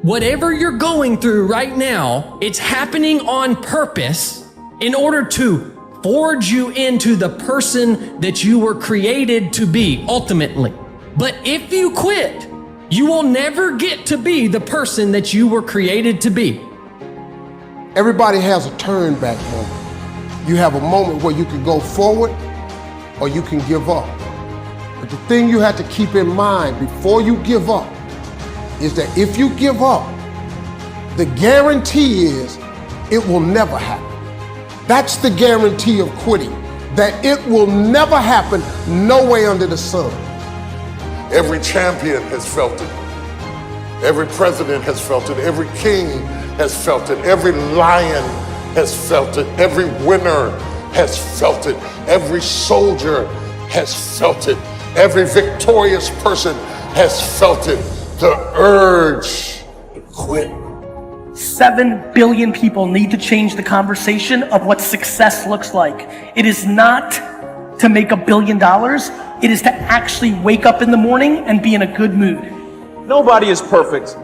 whatever you're going through right now, it's happening on purpose in order to forge you into the person that you were created to be ultimately. But if you quit, you will never get to be the person that you were created to be. Everybody has a turn back moment. You have a moment where you can go forward or you can give up. But the thing you have to keep in mind before you give up is that if you give up, the guarantee is it will never happen. That's the guarantee of quitting, that it will never happen no way under the sun. Every champion has felt it. Every president has felt it. Every king has felt it. Every lion has felt it. Every winner has felt it. Every soldier has felt it. Every victorious person has felt it. The urge to quit. 7 billion people need to change the conversation of what success looks like. It is not to make $1 billion. It is to actually wake up in the morning and be in a good mood. Nobody is perfect.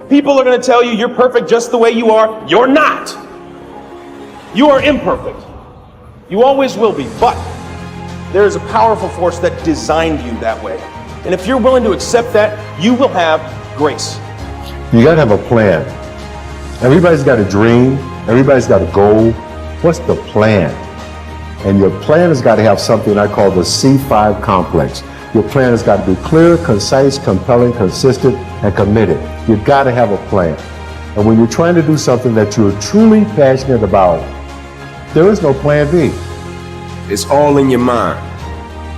People are going to tell you you're perfect just the way you are. You're not. You are imperfect. You always will be. But there is a powerful force that designed you that way. And if you're willing to accept that, you will have grace. You got to have a plan. Everybody's got a dream. Everybody's got a goal. What's the plan? And your plan has got to have something I call the C5 complex. Your plan has got to be clear, concise, compelling, consistent, and committed. You've got to have a plan. And when you're trying to do something that you're truly passionate about, there is no plan B. It's all in your mind.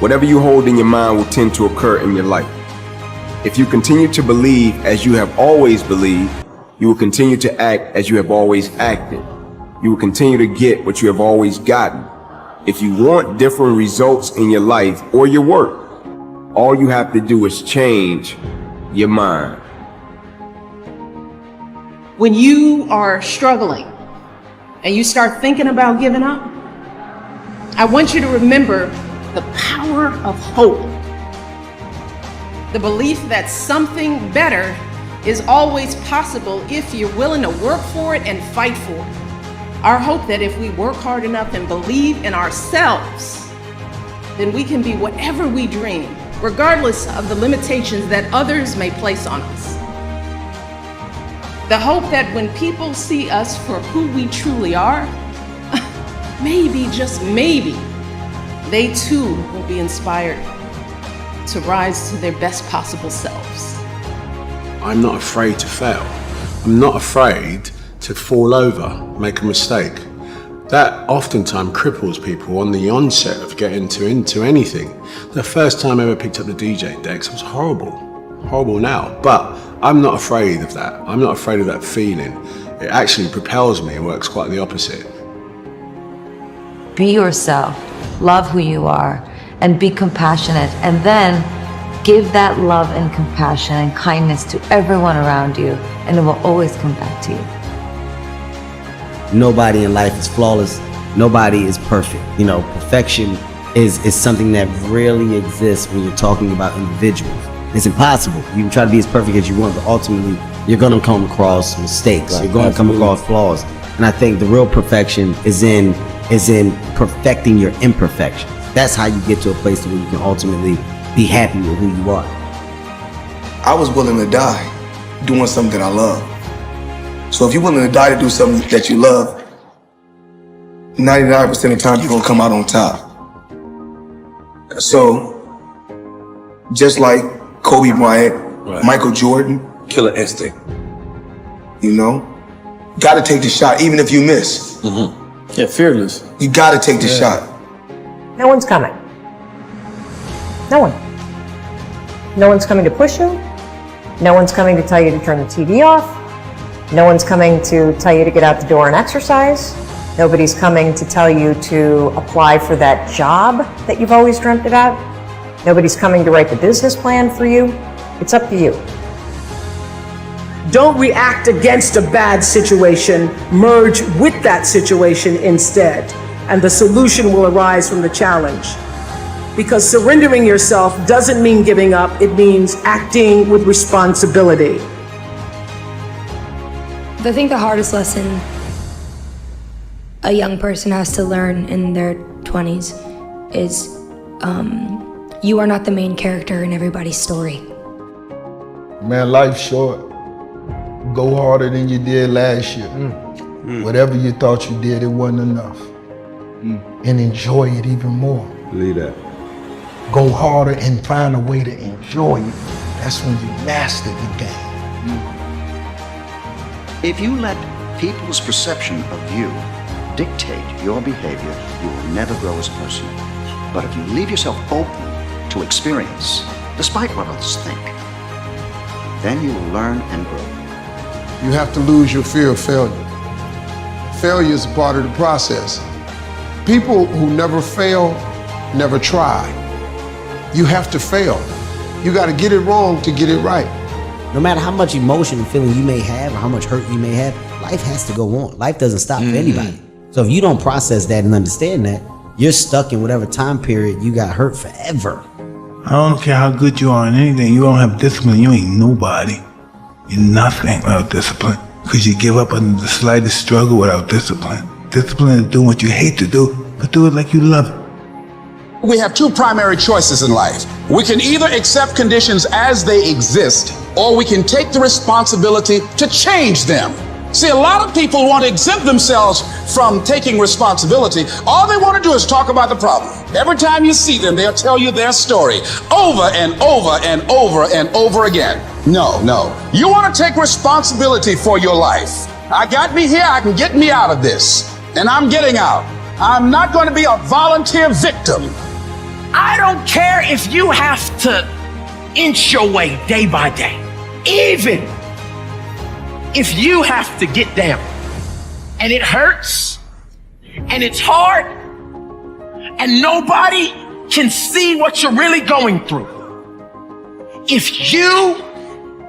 Whatever you hold in your mind will tend to occur in your life. If you continue to believe as you have always believed, you will continue to act as you have always acted. You will continue to get what you have always gotten. If you want different results in your life or your work, all you have to do is change your mind. When you are struggling and you start thinking about giving up, I want you to remember the power of hope. The belief that something better is always possible if you're willing to work for it and fight for it. Our hope that if we work hard enough and believe in ourselves, then we can be whatever we dream, regardless of the limitations that others may place on us. The hope that when people see us for who we truly are, maybe, just maybe, they too will be inspired to rise to their best possible selves. I'm not afraid to fail. I'm not afraid to fall over, make a mistake. That oftentimes cripples people on the onset of getting into anything. The first time I ever picked up the DJ decks, it was horrible now, but I'm not afraid of that. I'm not afraid of that feeling. It actually propels me. It works quite the opposite. Be yourself, love who you are, and be compassionate, and then give that love and compassion and kindness to everyone around you, and it will always come back to you. Nobody in life is flawless. Nobody is perfect. You know, perfection is something that rarely exists when you're talking about individuals. It's impossible. You can try to be as perfect as you want, but ultimately you're going to come across mistakes. Right. You're going to come across flaws. And I think the real perfection is in perfecting your imperfections. That's how you get to a place where you can ultimately be happy with who you are. I was willing to die doing something that I love. So if you're willing to die to do something that you love, 99% of the time you're gonna come out on top. So, just like Kobe Bryant, right. Michael Jordan, killer instinct. You know, gotta take the shot even if you miss. Mm-hmm. Yeah, fearless. You gotta take the shot. No one's coming. No one. No one's coming to push you. No one's coming to tell you to turn the TV off. No one's coming to tell you to get out the door and exercise. Nobody's coming to tell you to apply for that job that you've always dreamt about. Nobody's coming to write the business plan for you. It's up to you. Don't react against a bad situation. Merge with that situation instead, and the solution will arise from the challenge. Because surrendering yourself doesn't mean giving up, it means acting with responsibility. I think the hardest lesson a young person has to learn in their 20s is you are not the main character in everybody's story. Man, life's short. Go harder than you did last year. Whatever you thought you did, it wasn't enough. And enjoy it even more. Believe that. Go harder and find a way to enjoy it. That's when you master the game. If you let people's perception of you dictate your behavior, you will never grow as a person. But if you leave yourself open to experience, despite what others think, then you will learn and grow. You have to lose your fear of failure. Failure is a part of the process. People who never fail, never try. You have to fail. You got to get it wrong to get it right. No matter how much emotion and feeling you may have or how much hurt you may have, life has to go on. Life doesn't stop for anybody. So if you don't process that and understand that, you're stuck in whatever time period you got hurt forever. I don't care how good you are in anything, you don't have discipline, you ain't nobody. You're nothing without discipline. Because you give up under the slightest struggle without discipline. Discipline is doing what you hate to do, but do it like you love it. We have two primary choices in life. We can either accept conditions as they exist, or we can take the responsibility to change them. See, a lot of people want to exempt themselves from taking responsibility. All they want to do is talk about the problem. Every time you see them, they'll tell you their story over and over and over and over again. No. You want to take responsibility for your life. I got me here, I can get me out of this. And I'm getting out. I'm not going to be a volunteer victim. I don't care if you have to inch your way day by day. Even if you have to get down and it hurts and it's hard and nobody can see what you're really going through. If you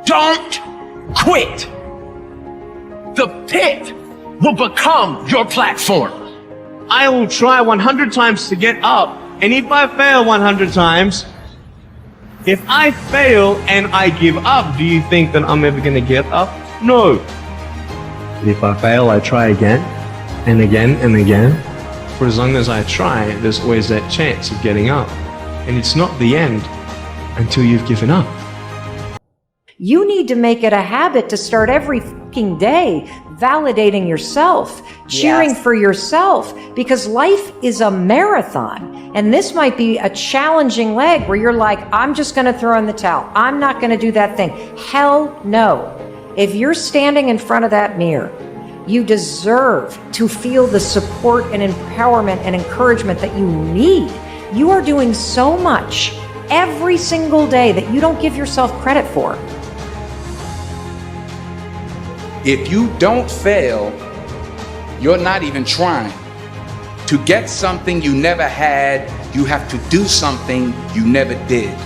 don't quit, the pit will become your platform. I will try 100 times to get up, and if I fail 100 times, if I fail and I give up, do you think that I'm ever gonna get up? No. If I fail, I try again, and again, and again. For as long as I try, there's always that chance of getting up. And it's not the end until you've given up. You need to make it a habit to start every fucking day validating yourself, cheering for yourself, because life is a marathon. And this might be a challenging leg where you're like, I'm just going to throw in the towel. I'm not going to do that thing. Hell no. If you're standing in front of that mirror, you deserve to feel the support and empowerment and encouragement that you need. You are doing so much every single day that you don't give yourself credit for. If you don't fail, you're not even trying. To get something you never had, you have to do something you never did.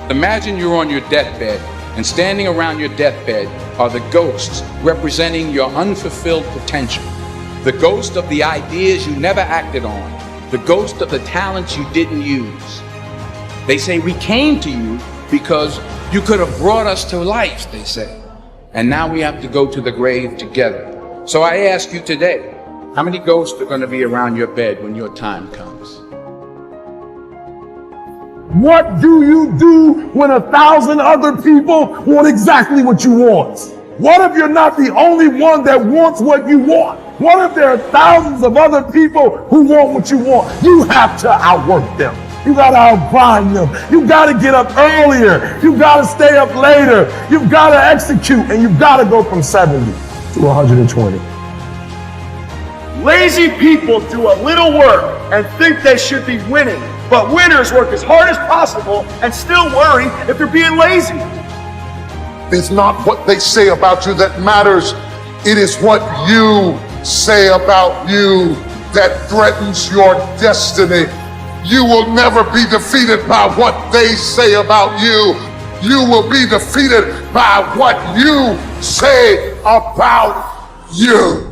Imagine you're on your deathbed, and standing around your deathbed are the ghosts representing your unfulfilled potential. The ghost of the ideas you never acted on. The ghost of the talents you didn't use. They say, we came to you because you could have brought us to life, they say. And now we have to go to the grave together. So I ask you today, how many ghosts are going to be around your bed when your time comes? What do you do when 1,000 other people want exactly what you want? What if you're not the only one that wants what you want? What if there are thousands of other people who want what you want? You have to outwork them. You gotta outgrind them. You gotta get up earlier. You gotta stay up later. You've gotta execute, and you've gotta go from 70 to 120. Lazy people do a little work and think they should be winning, but winners work as hard as possible and still worry if they're being lazy. It's not what they say about you that matters. It is what you say about you that threatens your destiny. You will never be defeated by what they say about you. You will be defeated by what you say about you.